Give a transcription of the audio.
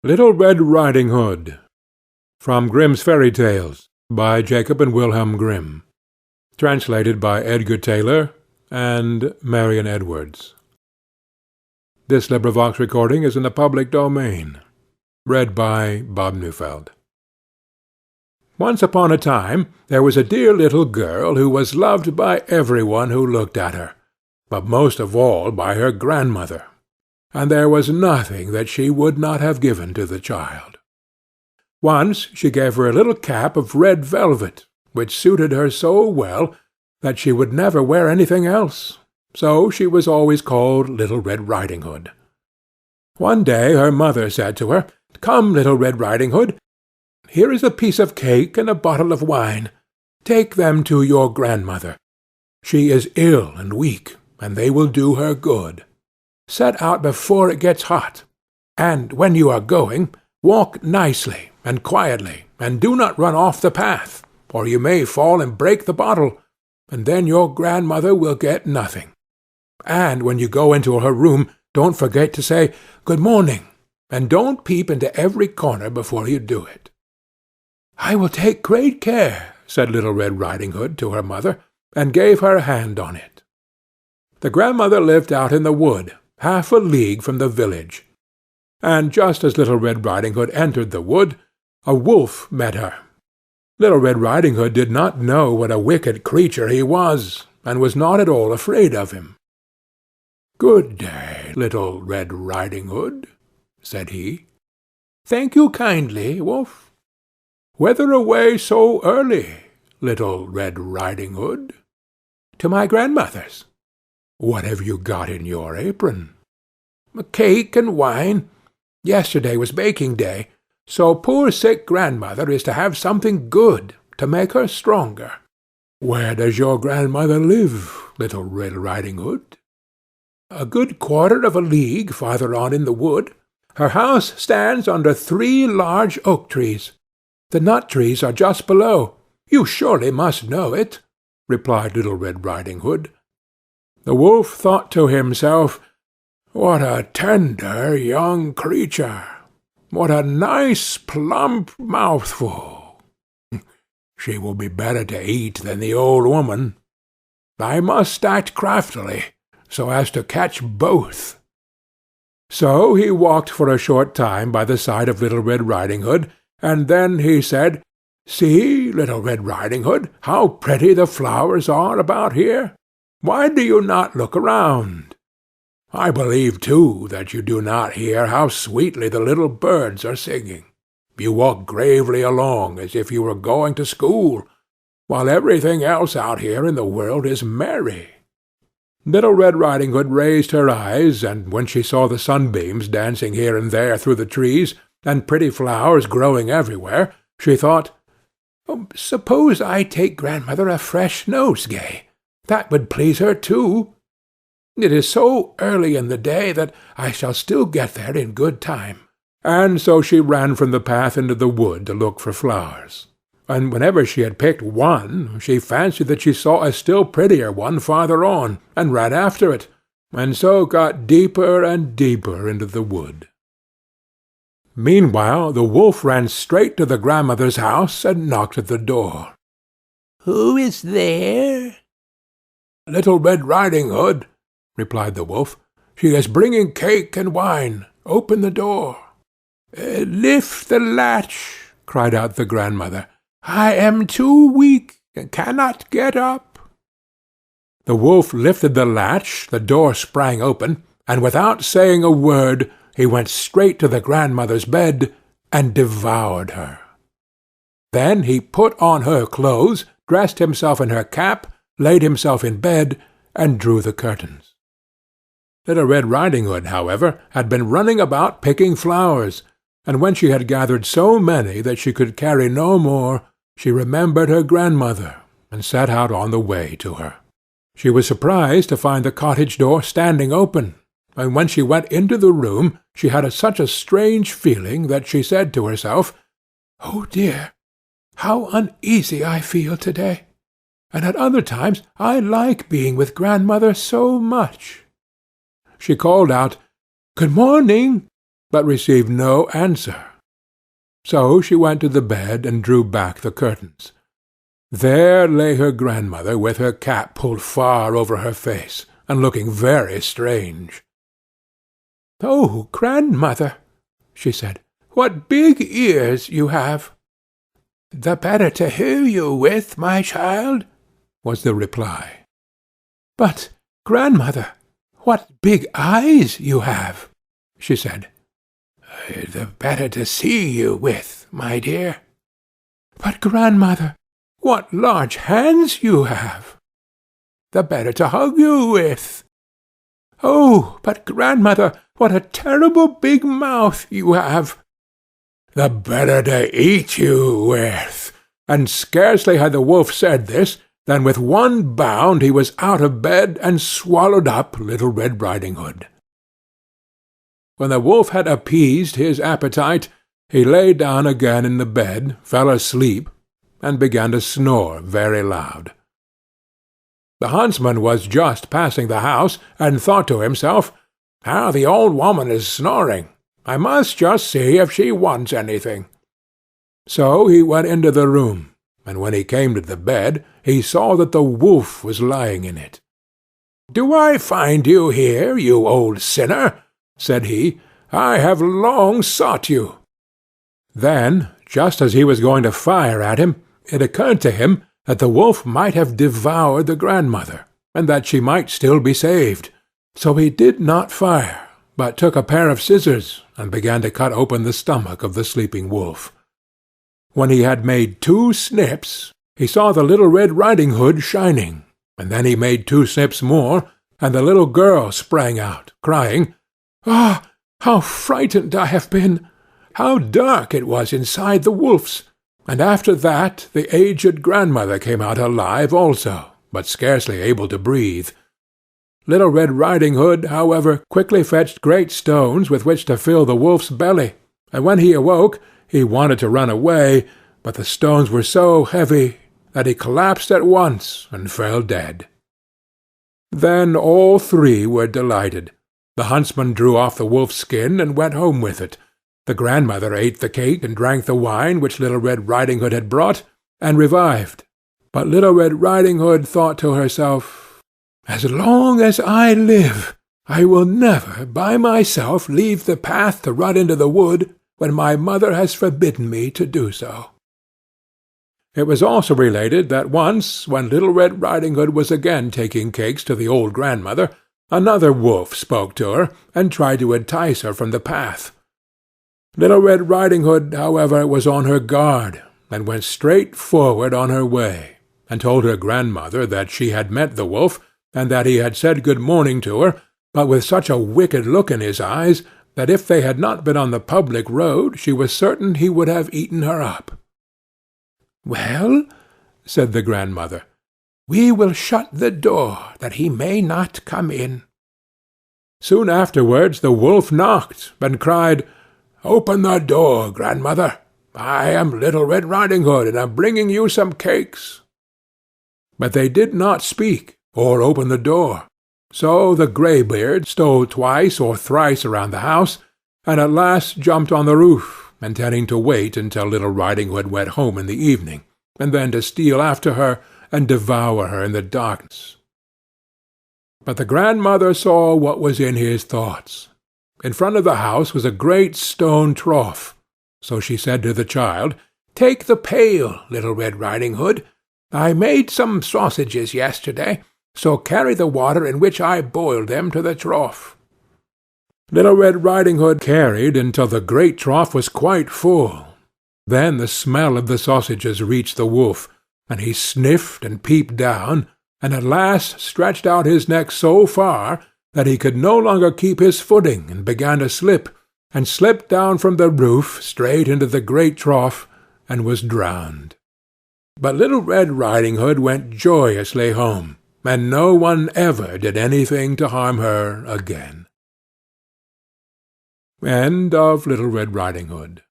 Little Red Riding Hood. From Grimm's Fairy Tales, by Jacob and Wilhelm Grimm. Translated by Edgar Taylor and Marion Edwards. This recording is in the public domain. Read by Bob Neufeld. Once upon a time there was a dear little girl who was loved by every one who looked at her, but most of all by her grandmother, and there was nothing that she would not have given to the child. Once she gave her a little cap of red velvet, which suited her so well that she would never wear anything else, so she was always called Little Red Riding Hood. One day her mother said to her, "Come, Little Red Riding Hood, here is a piece of cake and a bottle of wine. Take them to your grandmother. She is ill and weak, and they will do her good. Set out before it gets hot, and when you are going, walk nicely and quietly, and do not run off the path, or you may fall and break the bottle, and then your grandmother will get nothing. And when you go into her room, don't forget to say, 'Good morning,' and don't peep into every corner before you do it." "I will take great care," said Little Red Riding Hood to her mother, and gave her hand on it. The grandmother lived out in the wood, half a league from the village, and just as Little Red Riding Hood entered the wood, a wolf met her. Little Red Riding Hood did not know what a wicked creature he was, and was not at all afraid of him. "Good day, Little Red Riding Hood," said he. "Thank you kindly, Wolf." "Whither away so early, Little Red Riding Hood?" "To my grandmother's." "What have you got in your apron?" "A cake and wine. Yesterday was baking day, so poor sick grandmother is to have something good to make her stronger." "Where does your grandmother live, Little Red Riding Hood?" "A good quarter of a league farther on in the wood. Her house stands under 3 large oak trees. The nut trees are just below. You surely must know it," replied Little Red Riding Hood. The wolf thought to himself, "What a tender young creature! What a nice plump mouthful! She will be better to eat than the old woman. I must act craftily, so as to catch both." So he walked for a short time by the side of Little Red Riding Hood, and then he said, "See, Little Red Riding Hood, how pretty the flowers are about here. Why do you not look around? I believe, too, that you do not hear how sweetly the little birds are singing. You walk gravely along as if you were going to school, while everything else out here in the world is merry." Little Red Riding Hood raised her eyes, and when she saw the sunbeams dancing here and there through the trees, and pretty flowers growing everywhere, she thought, "Suppose I take grandmother a fresh nosegay. That would please her too. It is so early in the day that I shall still get there in good time." And so she ran from the path into the wood to look for flowers. And whenever she had picked one, she fancied that she saw a still prettier one farther on, and ran after it, and so got deeper and deeper into the wood. Meanwhile the wolf ran straight to the grandmother's house and knocked at the door. "Who is there?" "Little Red Riding Hood," replied the wolf. "She is bringing cake and wine. Open the door." "Lift the latch," cried out the grandmother. "I am too weak, and cannot get up." The wolf lifted the latch, the door sprang open, and without saying a word he went straight to the grandmother's bed and devoured her. Then he put on her clothes, dressed himself in her cap, laid himself in bed, and drew the curtains. Little Red Riding Hood, however, had been running about picking flowers, and when she had gathered so many that she could carry no more, she remembered her grandmother, and set out on the way to her. She was surprised to find the cottage door standing open, and when she went into the room she had such a strange feeling that she said to herself, "Oh dear, how uneasy I feel to-day! And at other times I like being with grandmother so much." She called out, "Good morning! but received no answer. So she went to the bed and drew back the curtains. There lay her grandmother with her cap pulled far over her face, and looking very strange. "Oh, grandmother," she said, "what big ears you have!" "The better to hear you with, my child," was the reply. "But, grandmother, what big eyes you have!" she said. "The better to see you with, my dear." "But, grandmother, what large hands you have!" "The better to hug you with." "Oh, but, grandmother, what a terrible big mouth you have!" "The better to eat you with." And scarcely had the wolf said this, than with one bound he was out of bed and swallowed up Little Red Riding Hood. When the wolf had appeased his appetite, he lay down again in the bed, fell asleep, and began to snore very loud. The huntsman was just passing the house, and thought to himself, "How the old woman is snoring! I must just see if she wants anything." So he went into the room, and when he came to the bed, he saw that the wolf was lying in it. "Do I find you here, you old sinner?" said he. "I have long sought you." Then, just as he was going to fire at him, it occurred to him that the wolf might have devoured the grandmother, and that she might still be saved. So he did not fire, but took a pair of scissors and began to cut open the stomach of the sleeping wolf. When he had made 2 snips, he saw the Little Red Riding Hood shining, and then he made 2 snips more, and the little girl sprang out, crying, "Ah, how frightened I have been! How dark it was inside the wolf's!" And after that the aged grandmother came out alive also, but scarcely able to breathe. Little Red Riding Hood, however, quickly fetched great stones with which to fill the wolf's belly, and when he awoke he wanted to run away, but the stones were so heavy that he collapsed at once and fell dead. Then all 3 were delighted. The huntsman drew off the wolf's skin and went home with it. The grandmother ate the cake and drank the wine which Little Red Riding Hood had brought, and revived. But Little Red Riding Hood thought to herself, "As long as I live, I will never by myself leave the path to run into the wood when my mother has forbidden me to do so." It was also related that once, when Little Red Riding Hood was again taking cakes to the old grandmother, another wolf spoke to her, and tried to entice her from the path. Little Red Riding Hood, however, was on her guard, and went straight forward on her way, and told her grandmother that she had met the wolf, and that he had said good morning to her, but with such a wicked look in his eyes, that if they had not been on the public road, she was certain he would have eaten her up. "Well," said the grandmother, "we will shut the door, that he may not come in." Soon afterwards the wolf knocked, and cried, "Open the door, grandmother. I am Little Red Riding Hood, and am bringing you some cakes." But they did not speak, or open the door. So the greybeard stole twice or thrice around the house, and at last jumped on the roof, intending to wait until Little Riding Hood went home in the evening, and then to steal after her and devour her in the darkness. But the grandmother saw what was in his thoughts. In front of the house was a great stone trough, so she said to the child, "Take the pail, Little Red Riding Hood. I made some sausages yesterday, so carry the water in which I boiled them to the trough." Little Red Riding Hood carried until the great trough was quite full. Then the smell of the sausages reached the wolf, and he sniffed and peeped down, and at last stretched out his neck so far that he could no longer keep his footing, and began to slip, and slipped down from the roof straight into the great trough, and was drowned. But Little Red Riding Hood went joyously home, and no one ever did anything to harm her again. End of Little Red Riding Hood.